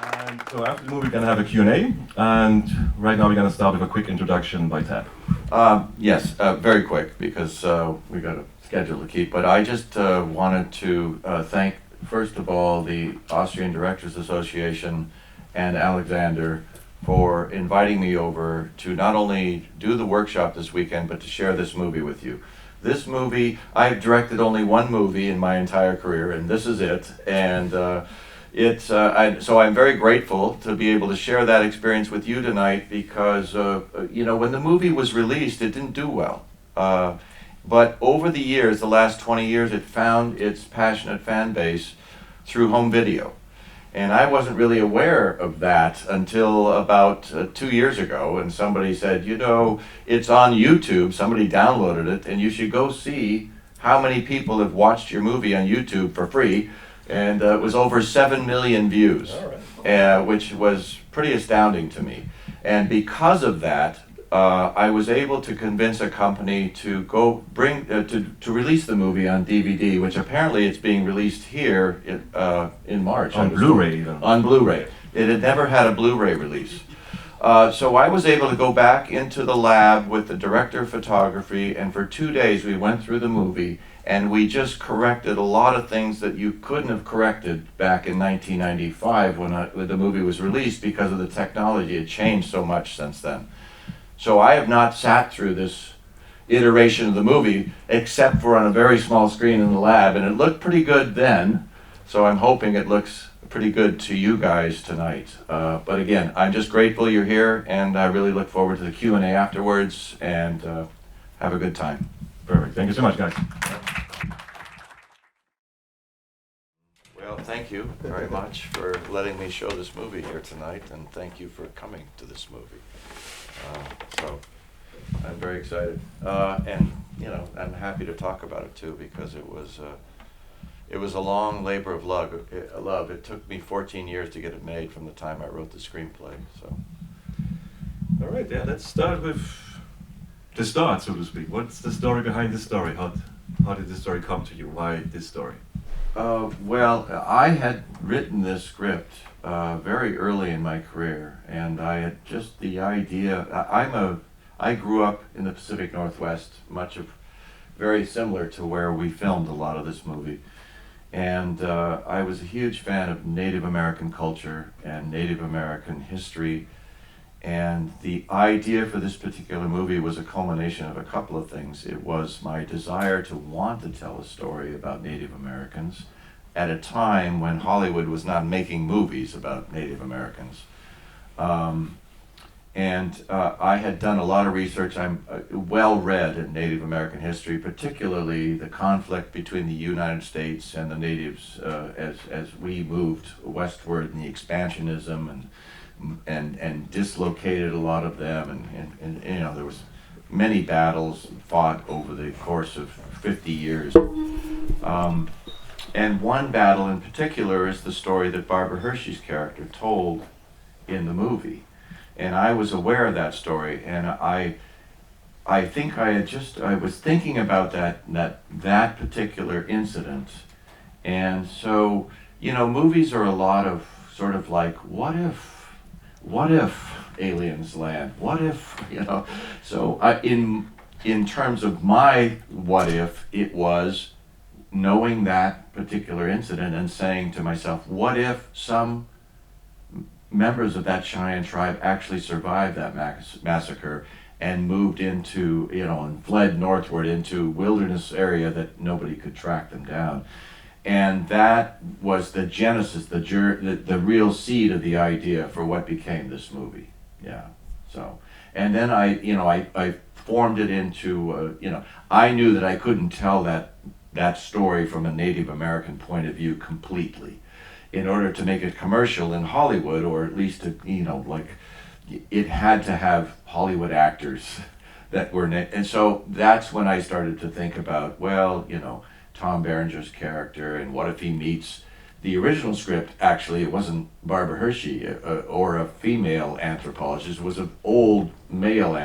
And so after the movie, we're going to have a Q&A, and right now we're going to start with a quick introduction by Tab. Yes, very quick, because we got a schedule to keep, but I just wanted to thank, first of all, the Austrian Directors Association and Alexander for inviting me over to not only do the workshop this weekend, but to share this movie with you. This movie, I've directed only one movie in my entire career, and this is it. And so I'm very grateful to be able to share that experience with you tonight because, when the movie was released, it didn't do well. But over the years, the last 20 years, it found its passionate fan base through home video. And I wasn't really aware of that until about 2 years ago, and somebody said, it's on YouTube, somebody downloaded it, and you should go see how many people have watched your movie on YouTube for free. And it was over 7 million views, which was pretty astounding to me. And because of that, I was able to convince a company to go to release the movie on DVD, which apparently it's being released here in March. On Blu-ray even. On Blu-ray. It had never had a Blu-ray release. So I was able to go back into the lab with the director of photography, and for 2 days we went through the movie, and we just corrected a lot of things that you couldn't have corrected back in 1995 when the movie was released because of the technology. It changed so much since then. So I have not sat through this iteration of the movie except for on a very small screen in the lab, and it looked pretty good then, so I'm hoping it looks pretty good to you guys tonight. But again, I'm just grateful you're here, and I really look forward to the Q&A afterwards, and have a good time. Perfect. Thank you so much, guys. Well, thank you very much for letting me show this movie here tonight, and thank you for coming to this movie. So I'm very excited, and I'm happy to talk about it too, because it was a long labor of love. It took me 14 years to get it made from the time I wrote the screenplay. So. All right, yeah, let's start with the start, so to speak. What's the story behind this story? How did this story come to you? Why this story? Well, I had written this script very early in my career, and I had just the idea. I grew up in the Pacific Northwest, very similar to where we filmed a lot of this movie, and I was a huge fan of Native American culture and Native American history. And the idea for this particular movie was a culmination of a couple of things. It was my desire to want to tell a story about Native Americans at a time when Hollywood was not making movies about Native Americans. I had done a lot of research. I'm well read in Native American history, particularly the conflict between the United States and the natives as we moved westward, and the expansionism and dislocated a lot of them, and there was many battles fought over the course of 50 years. And one battle in particular is the story that Barbara Hershey's character told in the movie. And I was aware of that story, and I think I was thinking about that particular incident. And so, movies are a lot of sort of like, what if aliens land? What if, So in terms of my what if, it was knowing that particular incident and saying to myself, what if some members of that Cheyenne tribe actually survived that massacre and moved into, and fled northward into wilderness area that nobody could track them down. And that was the genesis, the real seed of the idea for what became this movie. Yeah. So, and then I formed it into, I knew that I couldn't tell that story from a Native American point of view completely. In order to make it commercial in Hollywood, or at least it had to have Hollywood actors that were, and so that's when I started to think about, Tom Berenger's character, and what if he meets the original script. Actually, it wasn't Barbara Hershey or a female anthropologist, it was an old male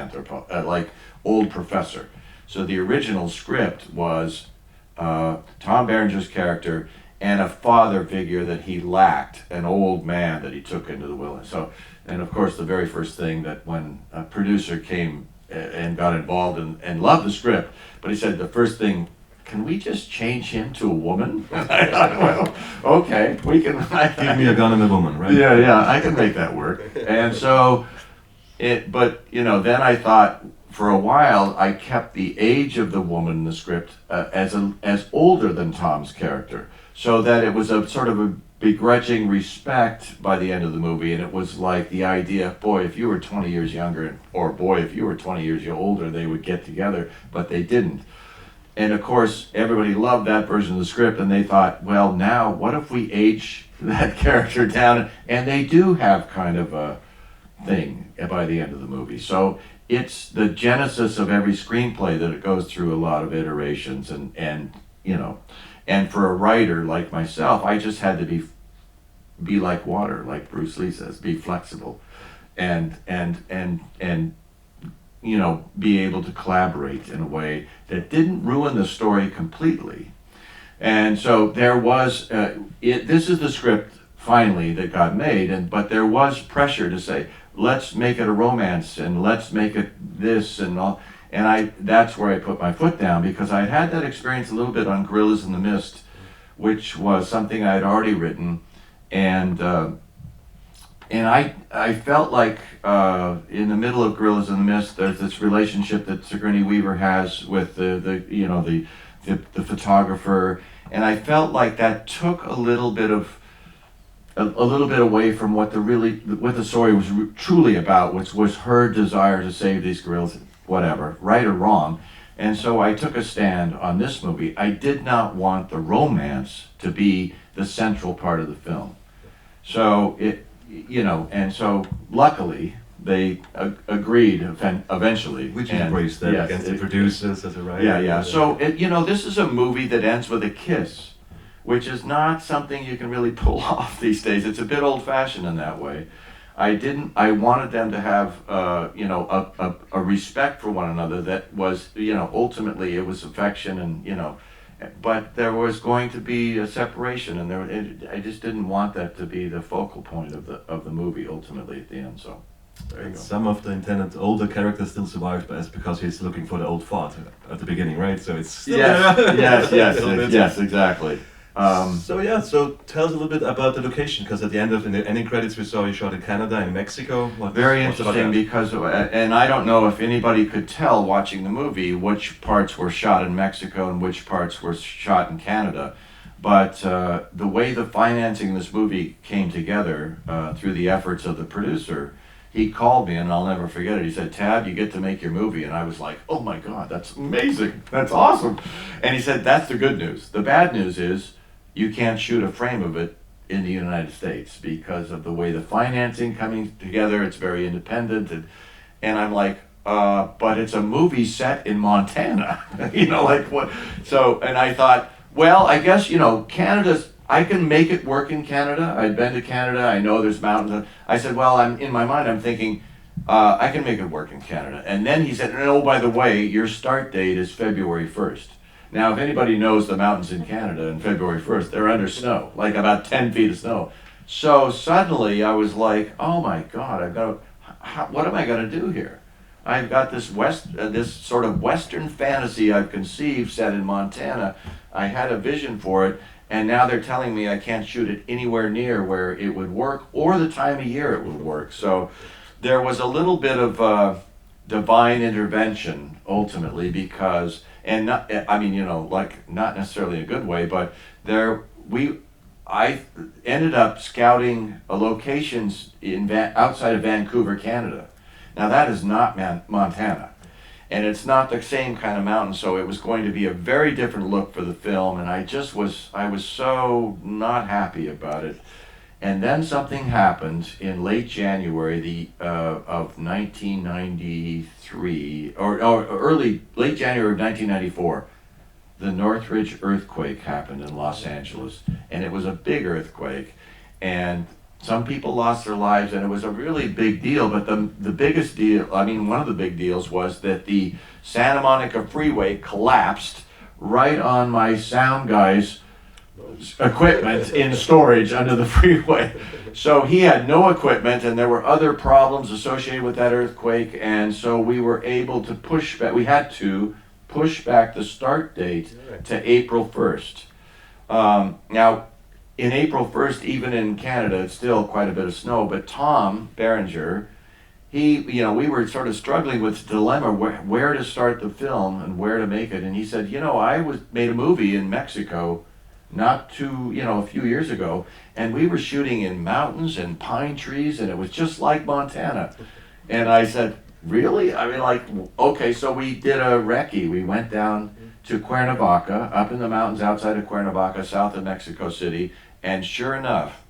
old professor. So the original script was Tom Berenger's character and a father figure that he lacked, an old man that he took into the wilderness. So, and of course, the very first thing that when a producer came and got involved and loved the script, but he said the first thing, can we just change him to a woman? I thought, well, okay, we can. Give me a gun and a woman, right? Yeah, I can make that work. And so, but then I thought, for a while, I kept the age of the woman in the script as older than Tom's character, so that it was a sort of a begrudging respect by the end of the movie, and it was like the idea, boy, if you were 20 years younger, or boy, if you were 20 years older, they would get together, but they didn't. And of course, everybody loved that version of the script, and they thought, well, now, what if we age that character down? And they do have kind of a thing by the end of the movie. So it's the genesis of every screenplay that it goes through a lot of iterations, and for a writer like myself, I just had to be like water, like Bruce Lee says, be flexible, and be able to collaborate in a way that didn't ruin the story completely. And so there was this is the script finally that got made, but there was pressure to say, let's make it a romance and let's make it this and all. And that's where I put my foot down, because I had that experience a little bit on Gorillas in the Mist, which was something I had already written, and I felt like in the middle of Gorillas in the Mist, there's this relationship that Sigourney Weaver has with the photographer, and I felt like that took a little bit away from what the story was truly about, which was her desire to save these gorillas, whatever, right or wrong. And so I took a stand on this movie. I did not want the romance to be the central part of the film. So and so luckily they agreed eventually. Which embraced that against the producers as a writer. Yeah. So this is a movie that ends with a kiss, which is not something you can really pull off these days. It's a bit old-fashioned in that way. I wanted them to have a respect for one another that was, ultimately it was affection, and but there was going to be a separation, and I just didn't want that to be the focal point of the movie ultimately at the end. So there you go. Some of the intended older characters still survive, but it's because he's looking for the old fart at the beginning, right? So it's still yes, exactly. So tell us a little bit about the location, because at the end of the ending credits we saw you shot in Canada and Mexico. Very interesting, because, and I don't know if anybody could tell watching the movie which parts were shot in Mexico and which parts were shot in Canada, but the way the financing of this movie came together through the efforts of the producer, he called me, and I'll never forget it. He said, "Tab, you get to make your movie." And I was like, "Oh my God, that's amazing. That's awesome." And he said, "That's the good news. The bad news is you can't shoot a frame of it in the United States because of the way the financing coming together. It's very independent." And I'm like, but it's a movie set in Montana. Like what? So, and I thought, well, I guess, I can make it work in Canada. I'd been to Canada. I know there's mountains. I said, well, in my mind, I'm thinking, I can make it work in Canada. And then he said, "No, by the way, your start date is February 1st. Now, if anybody knows the mountains in Canada on February 1st, they're under snow, like about 10 feet of snow. So suddenly I was like, oh my God, what am I going to do here? I've got this sort of Western fantasy I've conceived set in Montana. I had a vision for it, and now they're telling me I can't shoot it anywhere near where it would work or the time of year it would work. So there was a little bit of divine intervention ultimately, because, and not necessarily a good way, but I ended up scouting locations outside of Vancouver, Canada. Now that is not Montana, and it's not the same kind of mountain, so it was going to be a very different look for the film, and I was so not happy about it. And then something happened in late January of 1993, or late January of 1994. The Northridge earthquake happened in Los Angeles, and it was a big earthquake, and some people lost their lives, and it was a really big deal. But the biggest deal, one of the big deals, was that the Santa Monica freeway collapsed right on my sound guy's equipment in storage under the freeway. So he had no equipment, and there were other problems associated with that earthquake, and so we were able to push back, we had to push back the start date to April 1st. Now, in April 1st, even in Canada, it's still quite a bit of snow, but Tom Berenger, we were sort of struggling with the dilemma where to start the film and where to make it, and he said, I made a movie in Mexico a few years ago, and we were shooting in mountains and pine trees, and it was just like Montana. And I said, really? Okay, so we did a recce. We went down to Cuernavaca, up in the mountains outside of Cuernavaca, south of Mexico City, and sure enough,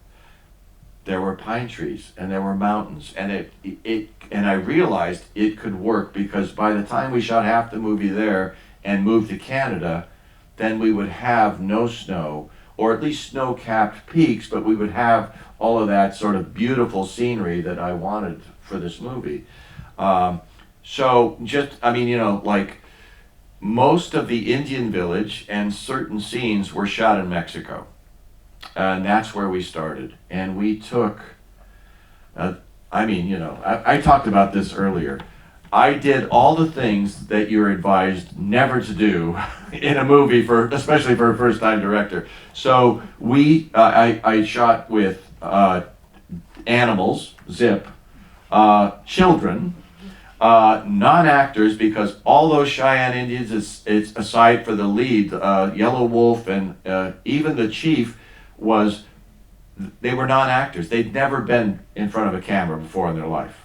there were pine trees and there were mountains, and and I realized it could work, because by the time we shot half the movie there and moved to Canada, then we would have no snow, or at least snow-capped peaks, but we would have all of that sort of beautiful scenery that I wanted for this movie. Most of the Indian village and certain scenes were shot in Mexico. And that's where we started. And we took, I talked about this earlier. I did all the things that you're advised never to do in a movie, especially for a first-time director. So I shot with animals, zip, children, non-actors, because all those Cheyenne Indians, it's aside for the lead, Yellow Wolf, and even the chief they were non-actors. They'd never been in front of a camera before in their life.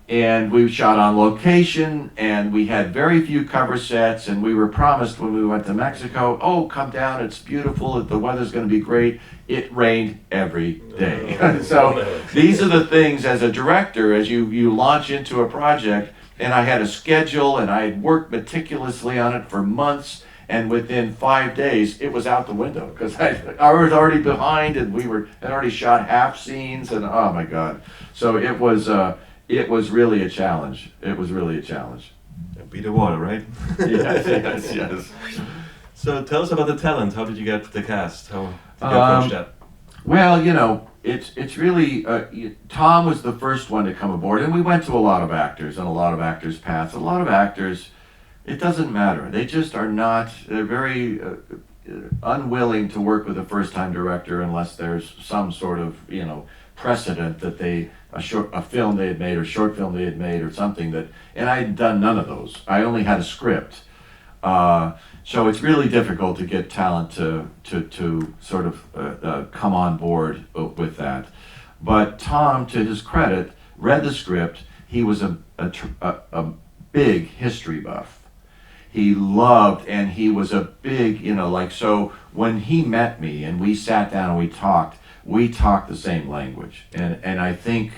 And we shot on location, and we had very few cover sets, and we were promised when we went to Mexico, come down, it's beautiful, the weather's going to be great. It rained every day. So these are the things, as a director, as you launch into a project, and I had a schedule, and I had worked meticulously on it for months, and within 5 days, it was out the window, because I was already behind, and had already shot half scenes, and oh my God. So it was really a challenge. It was really a challenge. Be the water, right? Yes. So tell us about the talent. How did you get the cast? How did you approach that? Well, it's really, Tom was the first one to come aboard, and we went to a lot of actors and a lot of actors' paths. A lot of actors, it doesn't matter. They just are not, they're very unwilling to work with a first-time director unless there's some sort of, precedent that a film they had made, or short film they had made, or something and I had done none of those. I only had a script. So it's really difficult to get talent to sort of come on board with that. But Tom, to his credit, read the script. He was a big history buff. He loved, and he was a big, so when he met me and we sat down and we talked the same language. And I think,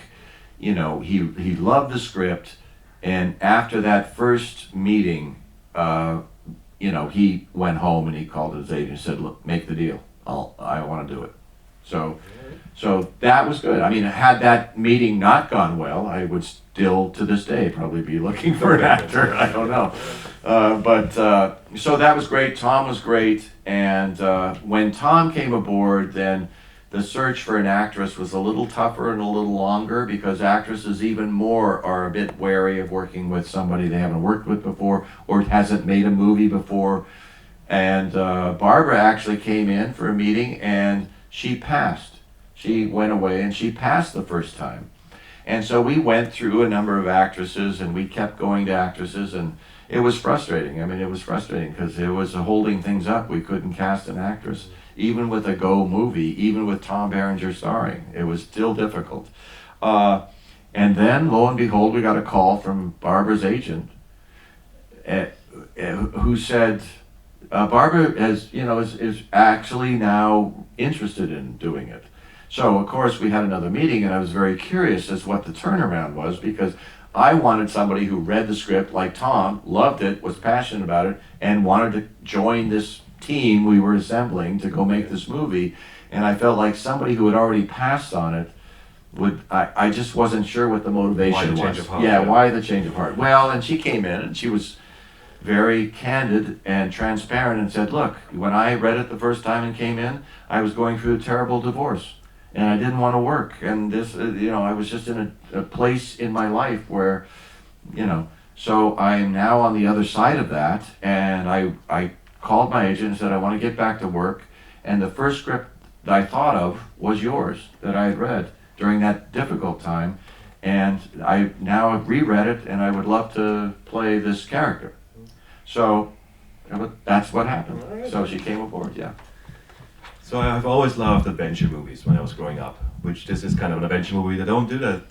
he loved the script, and after that first meeting, he went home and he called his agent and said, look, make the deal. I want to do it. So that was good. I mean, had that meeting not gone well, I would still, to this day, probably be looking for an actor. I don't know. So that was great. Tom was great. And when Tom came aboard, then the search for an actress was a little tougher and a little longer, because actresses even more are a bit wary of working with somebody they haven't worked with before or hasn't made a movie before. And Barbara actually came in for a meeting, and she passed. She went away and she passed the first time. And so we went through a number of actresses, and we kept going to actresses, and it was frustrating. I mean, it was frustrating because it was holding things up. We couldn't cast an actress. Even with a Go movie, even with Tom Berenger starring, it was still difficult. And then, lo and behold, we got a call from Barbara's agent, who said, Barbara is actually now interested in doing it. So, of course, we had another meeting, and I was very curious as what the turnaround was, because I wanted somebody who read the script like Tom, loved it, was passionate about it, and wanted to join this team we were assembling to go make this movie. And I felt like somebody who had already passed on it I just wasn't sure what the motivation was. Why the change of heart? Yeah, why the change of heart? Well, and she came in and she was very candid and transparent and said, look, when I read it the first time and came in, I was going through a terrible divorce and I didn't want to work. And this, I was just in a place in my life where, so I am now on the other side of that. And I called my agent and said, I want to get back to work. And the first script that I thought of was yours, that I had read during that difficult time. And I now have reread it, and I would love to play this character. So that's what happened. Right. So she came aboard, yeah. So I've always loved adventure movies when I was growing up, which this is kind of an adventure movie. They don't do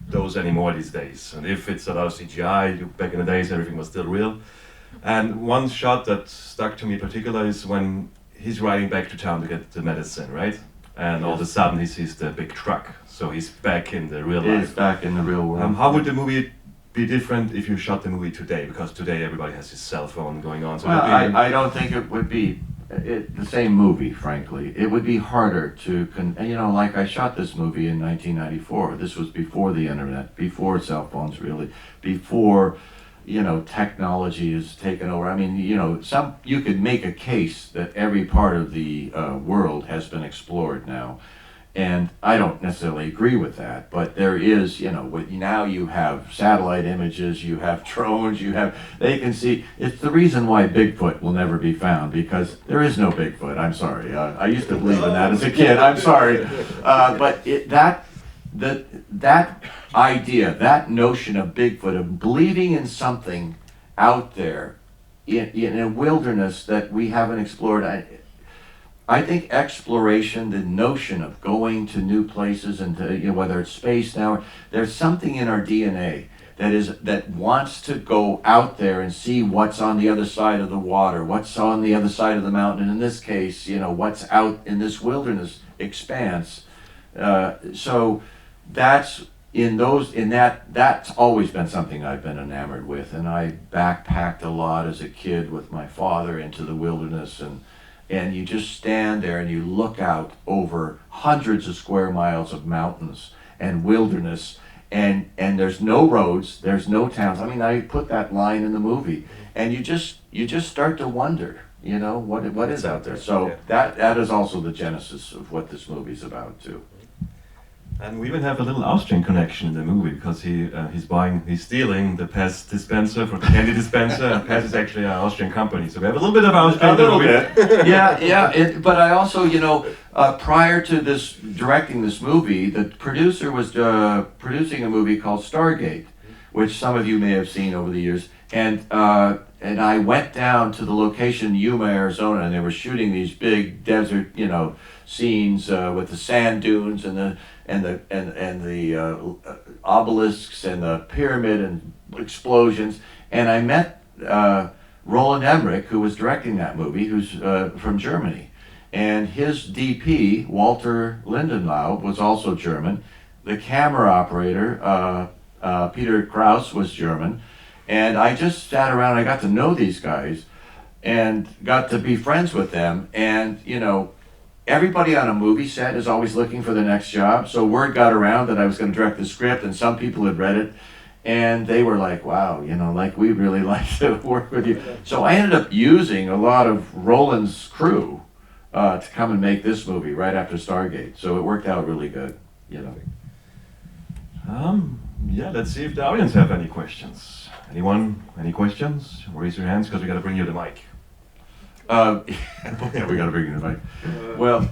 those anymore these days. And if it's a lot of CGI, back in the days everything was still real. And one shot that stuck to me in particular is when he's riding back to town to get the medicine, right? And all of a sudden he sees the big truck. So he's back in the real life. He's back in the real world. How would the movie be different if you shot the movie today? Because today everybody has his cell phone going on. So well, I don't think it would be the same movie, frankly. It would be harder to, like I shot this movie in 1994. This was before the internet, before cell phones really, before, technology has taken over. I mean, you could make a case that every part of the world has been explored now. And I don't necessarily agree with that, but there is, now you have satellite images, you have drones, they can see. It's the reason why Bigfoot will never be found, because there is no Bigfoot. I'm sorry. I used to believe in that as a kid. I'm sorry. But that idea, that notion of Bigfoot, of believing in something out there in a wilderness that we haven't explored, I think exploration, the notion of going to new places and to, whether it's space now, there's something in our DNA that wants to go out there and see what's on the other side of the water, what's on the other side of the mountain. In this case, what's out in this wilderness expanse. So that's that's always been something I've been enamored with, and I backpacked a lot as a kid with my father into the wilderness, and you just stand there and you look out over hundreds of square miles of mountains and wilderness, and there's no roads, there's no towns. I mean, I put that line in the movie, and you just start to wonder, what is out there. So that is also the genesis of what this movie's about too. And we even have a little Austrian connection in the movie, because he's stealing the Pez dispenser from the candy dispenser. And Pez is actually an Austrian company, so we have a little bit of Austrian. A little bit, yeah. But I also, prior to directing this movie, the producer was producing a movie called Stargate, which some of you may have seen over the years. And I went down to the location, Yuma, Arizona, and they were shooting these big desert, scenes with the sand dunes and the obelisks and the pyramid and explosions. And I met Roland Emmerich, who was directing that movie, who's from Germany. And his DP, Walter Lindenlaub, was also German. The camera operator, Peter Kraus, was German. And I just sat around, I got to know these guys and got to be friends with them. And, everybody on a movie set is always looking for the next job. So word got around that I was going to direct the script, and some people had read it. And they were like, wow, we'd really like to work with you. So I ended up using a lot of Roland's crew to come and make this movie right after Stargate. So it worked out really good, Let's see if the audience have any questions. Anyone? Any questions? Raise your hands, because we got to bring you the mic. Yeah, we got to bring you the mic. Well,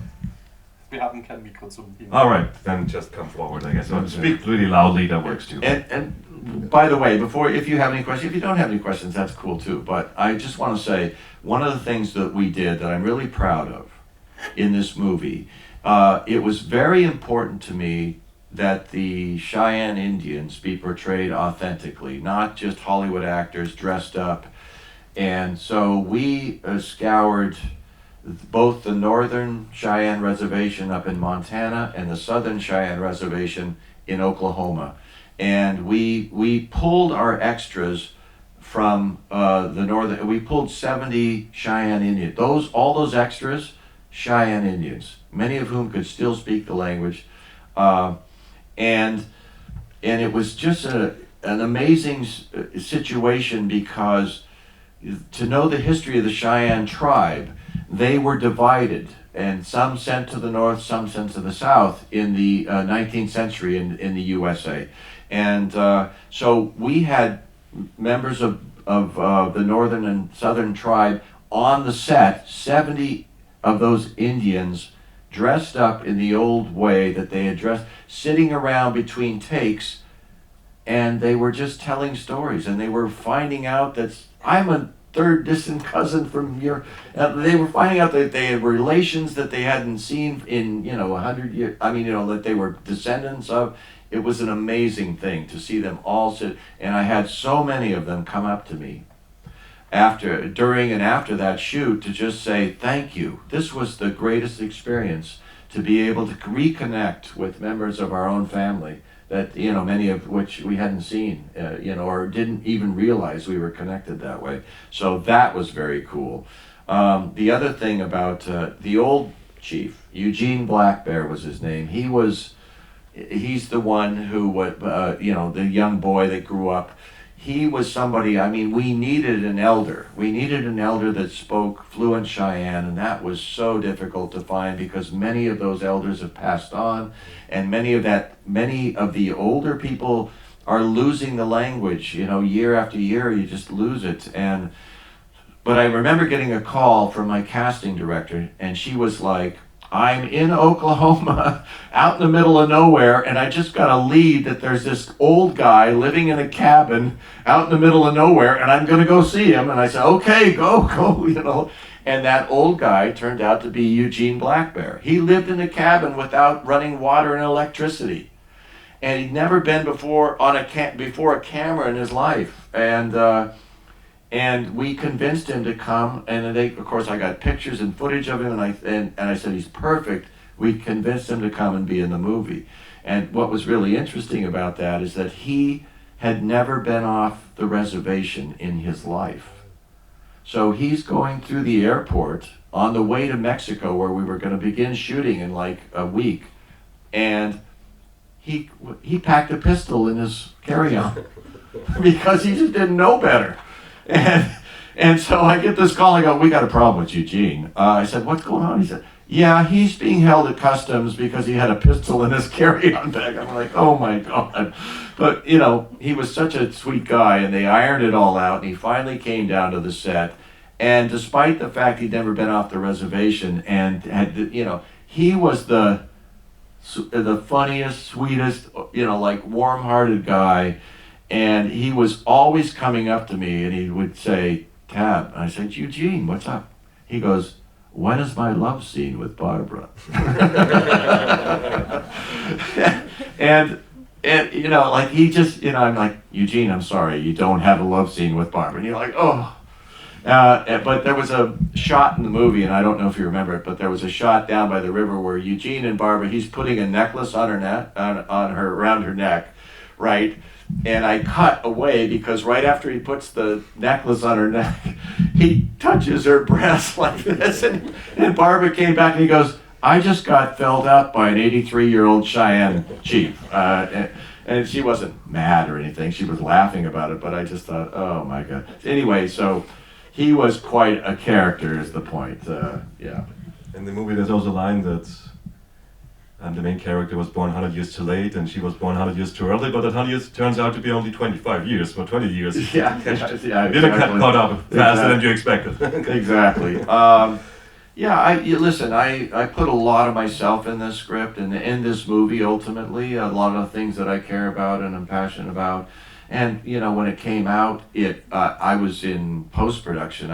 wir haben kein Mikro zum Team. All right, then just come forward, I guess. So speak really loudly, that works too. And by the way, if you have any questions, if you don't have any questions, that's cool too. But I just want to say, one of the things that we did that I'm really proud of in this movie, it was very important to me that the Cheyenne Indians be portrayed authentically, not just Hollywood actors dressed up. And so we scoured both the Northern Cheyenne Reservation up in Montana and the Southern Cheyenne Reservation in Oklahoma. And we pulled our extras from the northern, we pulled 70 Cheyenne Indians. All those extras, Cheyenne Indians, many of whom could still speak the language. And it was just an amazing situation, because to know the history of the Cheyenne tribe, they were divided, and some sent to the north, some sent to the south in the 19th century in the USA. And so we had members of the northern and southern tribe on the set, 70 of those Indians dressed up in the old way that they had dressed, sitting around between takes, and they were just telling stories, and they were finding out that I'm a third distant cousin from your, they were finding out that they had relations that they hadn't seen in, 100 years, that they were descendants of. It was an amazing thing to see them all sit, and I had so many of them come up to me during and after that shoot to just say thank you. This was the greatest experience, to be able to reconnect with members of our own family that, many of which we hadn't seen, or didn't even realize we were connected that way. So that was very cool. The other thing about the old chief, Eugene Black Bear was his name. He's the one who, the young boy that grew up. He was somebody, we needed an elder. We needed an elder that spoke fluent Cheyenne, and that was so difficult to find because many of those elders have passed on, and many of the older people are losing the language. Year after year, you just lose it. But I remember getting a call from my casting director, and she was like, I'm in Oklahoma, out in the middle of nowhere, and I just got a lead that there's this old guy living in a cabin out in the middle of nowhere, and I'm going to go see him. And I said, okay, go. And that old guy turned out to be Eugene Black Bear. He lived in a cabin without running water and electricity, and he'd never been before a camera in his life. And we convinced him to come, and of course I got pictures and footage of him, and I said he's perfect. We convinced him to come and be in the movie. And what was really interesting about that is that he had never been off the reservation in his life. So he's going through the airport on the way to Mexico, where we were going to begin shooting in like a week, and he packed a pistol in his carry-on because he just didn't know better. And so I get this call, I go, we got a problem with Eugene. I said, what's going on? He said, yeah, he's being held at customs because he had a pistol in his carry-on bag. I'm like, oh my God. But, he was such a sweet guy, and they ironed it all out, and he finally came down to the set. And despite the fact he'd never been off the reservation, and he was the funniest, sweetest, warm-hearted guy. And he was always coming up to me, and he would say, Tab. And I said, Eugene, what's up? He goes, when is my love scene with Barbara? and he just, I'm like, Eugene, I'm sorry, you don't have a love scene with Barbara. And you're like, oh. But there was a shot in the movie, and I don't know if you remember it, but there was a shot down by the river where Eugene and Barbara, he's putting a necklace on around her neck, right? And I cut away because right after he puts the necklace on her neck, he touches her breast like this. And Barbara came back and he goes, I just got felled up by an 83-year-old Cheyenne chief. And she wasn't mad or anything. She was laughing about it, but I just thought, oh my God. Anyway, so he was quite a character is the point. Yeah. In the movie there's also a line that the main character was born 100 years too late, and she was born 100 years too early, but that 100 years turns out to be only 25 years, or 20 years. Yeah, exactly. Didn't caught up faster than you expected. Exactly. Listen, I put a lot of myself in this script and in this movie, ultimately, a lot of the things that I care about and I'm passionate about. And, when it came out, I was in post-production,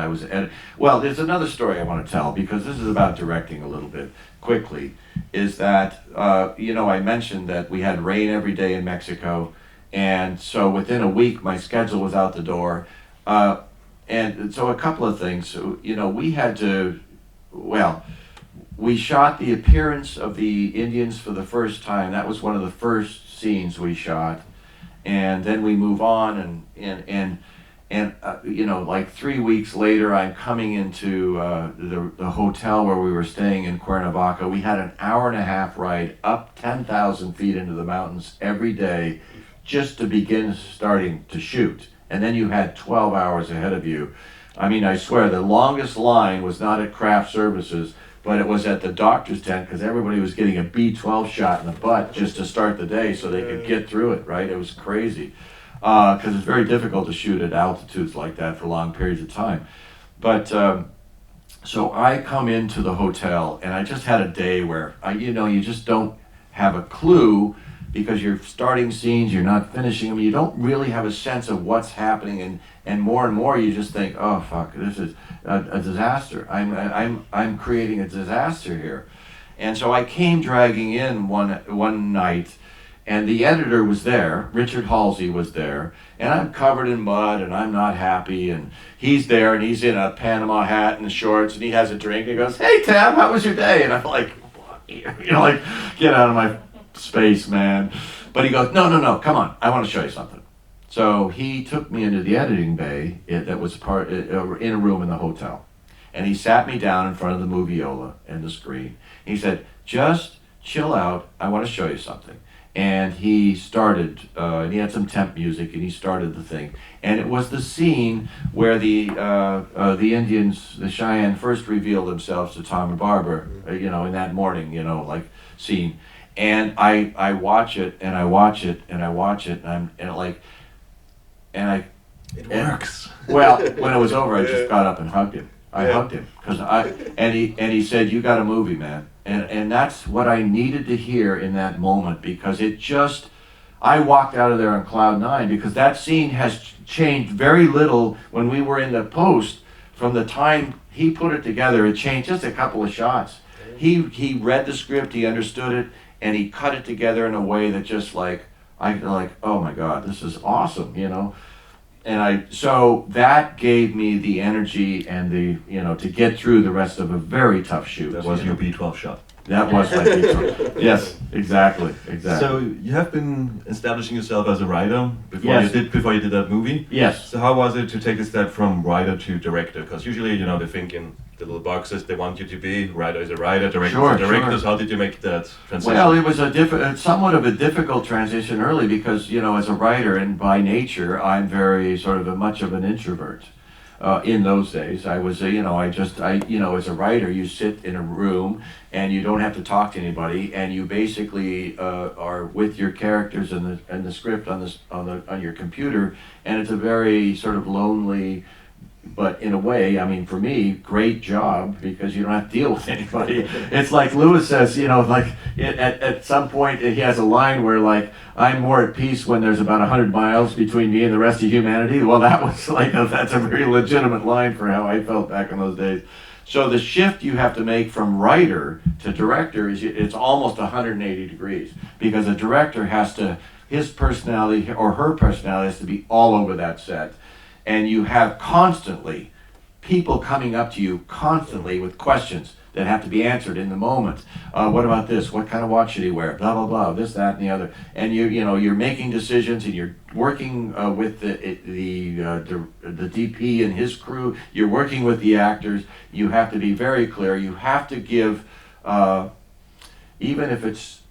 well, there's another story I want to tell, because this is about directing a little bit quickly, is that, I mentioned that we had rain every day in Mexico, and so within a week, my schedule was out the door. And so a couple of things, we had to, we shot the appearance of the Indians for the first time. That was one of the first scenes we shot. And then we move on, and like 3 weeks later, I'm coming into the hotel where we were staying in Cuernavaca. We had an hour-and-a-half ride up 10,000 feet into the mountains every day just to begin starting to shoot. And then you had 12 hours ahead of you I mean, I swear, the longest line was not at craft services, but it was at the doctor's tent because everybody was getting a B12 shot in the butt just to start the day so they could get through it, right? It was crazy. Because it's very difficult to shoot at altitudes like that for long periods of time. But so I come into the hotel and I just had a day where, you just don't have a clue because you're starting scenes, you're not finishing them, you don't really have a sense of what's happening, and more you just think, oh fuck, this is a disaster. I'm creating a disaster here. And so I came dragging in one night, and the editor was there, Richard Halsey was there, and I'm covered in mud and I'm not happy, and he's there and he's in a Panama hat and shorts and he has a drink and he goes, "Hey Tab, how was your day?" And I'm like, like, get out of my space, man. But he goes, no, come on, I want to show you something. So he took me into the editing bay that was in a room in the hotel. And he sat me down in front of the moviola and the screen. He said, "Just chill out, I want to show you something." And he started, and he had some temp music, and he started the thing. And it was the scene where the Indians, the Cheyenne, first revealed themselves to Tom and Barbara, in that morning, scene. And I watch it, and I watch it, and I watch it, It works. Well, when it was over, I just got up and hugged him. I hugged him and he said, "You got a movie, man." And that's what I needed to hear in that moment, because I walked out of there on cloud nine, because that scene has changed very little when we were in the post. From the time he put it together, it changed just a couple of shots. He read the script, he understood it, and he cut it together in a way that just oh my God, this is awesome, And so that gave me the energy and to get through the rest of a very tough shoot. That was your B12 shot. That was my B12. Yes, exactly. So you have been establishing yourself as a writer before Yes. you did that movie. Yes. So how was it to take a step from writer to director? Because usually, they think in the little boxes they want you to be. Writer is a writer, director is a director. Sure. So how did you make that transition? Well, it was somewhat of a difficult transition early because, as a writer and by nature, I'm very sort of much of an introvert. In those days, I was, as a writer, you sit in a room and you don't have to talk to anybody, and you basically are with your characters and the script on your computer, and it's a very sort of lonely, but in a way, I mean, for me, great job, because you don't have to deal with anybody. It's like Lewis says, at some point he has a line where I'm more at peace when there's about 100 miles between me and the rest of humanity. Well, that was that's a very legitimate line for how I felt back in those days. So the shift you have to make from writer to director it's almost 180 degrees, because a director his personality or her personality has to be all over that set. And you have constantly people coming up to you constantly with questions that have to be answered in the moment. What about this? What kind of watch should he wear? Blah, blah, blah, this, that, and the other. And you're making decisions, and you're working with the DP and his crew. You're working with the actors. You have to be very clear. You have to give, even if it's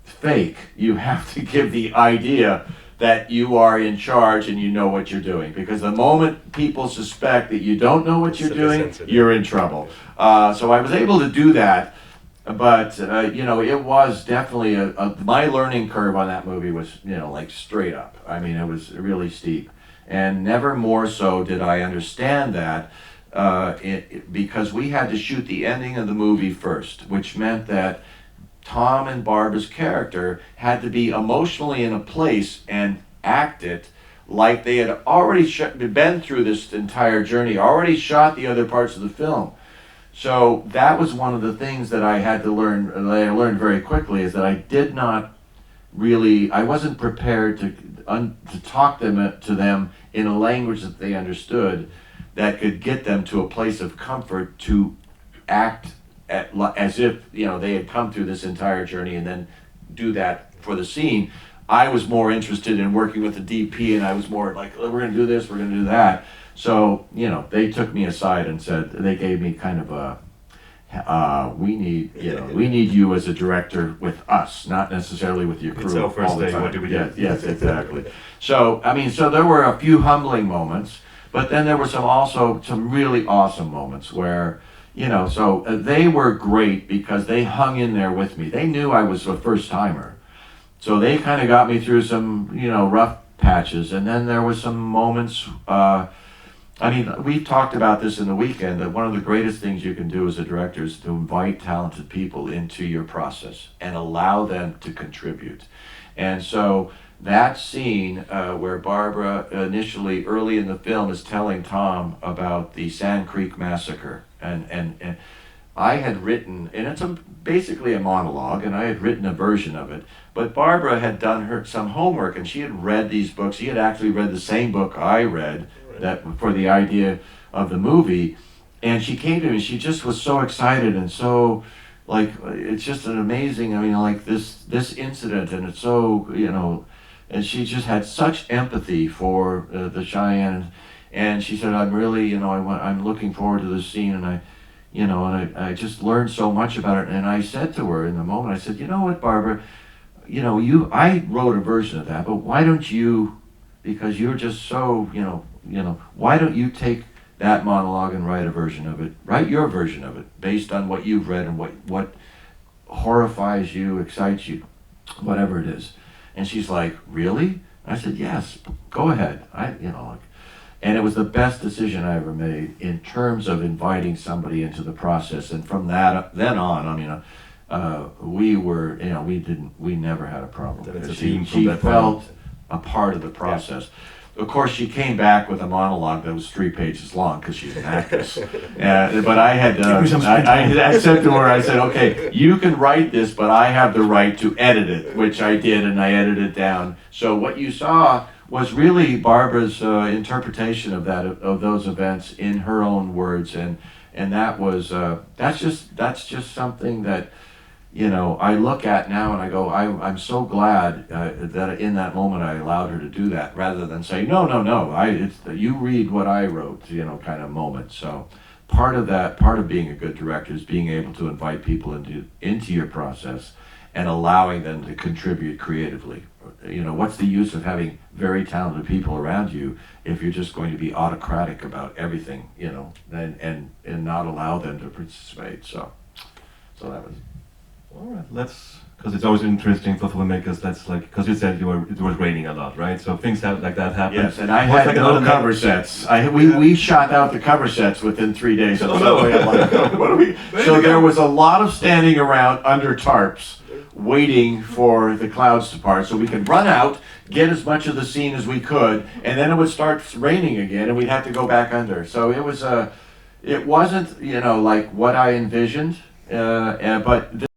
fake, you have to give the idea that you are in charge and you know what you're doing. Because the moment people suspect that you don't know what you're doing, you're in trouble. So I was able to do that, but it was definitely my learning curve on that movie was straight up. I mean, it was really steep, and never more so did I understand that because we had to shoot the ending of the movie first, which meant that Tom and Barbara's character had to be emotionally in a place and act it like they had already been through this entire journey, already shot the other parts of the film. So that was one of the things that I had to learn, that I learned very quickly, is that I wasn't prepared to talk to them in a language that they understood, that could get them to a place of comfort to act as if they had come through this entire journey and then do that for the scene. I was more interested in working with the DP, and I was more like, we're going to do this, we're going to do that. So they took me aside and said, they gave me kind of we need you as a director with us, not necessarily with your crew. It's our first all the day. time. What do we do? Yes, exactly. So there were a few humbling moments. But then there were also some really awesome moments where, so they were great because they hung in there with me. They knew I was a first timer. So they kind of got me through some, rough patches. And then there was some moments, we talked about this in the weekend, that one of the greatest things you can do as a director is to invite talented people into your process and allow them to contribute. And so that scene where Barbara initially, early in the film, is telling Tom about the Sand Creek Massacre, and I had written, and it's basically a monologue, and I had written a version of it, but Barbara had done some homework, and she had read these books. She had actually read the same book I read that for the idea of the movie, and she came to me, she just was so excited and so, like, it's just an amazing, this incident, and it's so, and she just had such empathy for the Cheyenne, and she said, I'm really, I'm looking forward to this scene, and I just learned so much about it. And I said to her in the moment, I said, you know what, Barbara, I wrote a version of that, but why don't you, because you're just so, why don't you take that monologue and write a version of it, write your version of it, based on what you've read and what horrifies you, excites you, whatever it is. And she's like, really? I said, yes, go ahead. And it was the best decision I ever made in terms of inviting somebody into the process. And from then on, we were, we never had a problem. She felt a part of the process. Of course, she came back with a monologue that was 3 pages long because she's an actress. But I had, I said to her, I said, okay, you can write this, but I have the right to edit it, which I did, and I edited it down. So what you saw was really Barbara's interpretation of those events in her own words, and that was that's just something that I look at now and I go, I'm so glad that in that moment I allowed her to do that, rather than say no, you read what I wrote, kind of moment. So part of being a good director is being able to invite people into your process and allowing them to contribute creatively. What's the use of having very talented people around you if you're just going to be autocratic about everything, and not allow them to participate. So that was. All right, because it's always interesting for filmmakers. Because you said it was raining a lot, right? So things like that happen. Yes, and I had no cover sets. We shot out the cover sets within 3 days. So there was a lot of standing around under tarps, waiting for the clouds to part so we could run out, get as much of the scene as we could, and then it would start raining again, and we'd have to go back under. So it wasn't like what I envisioned, but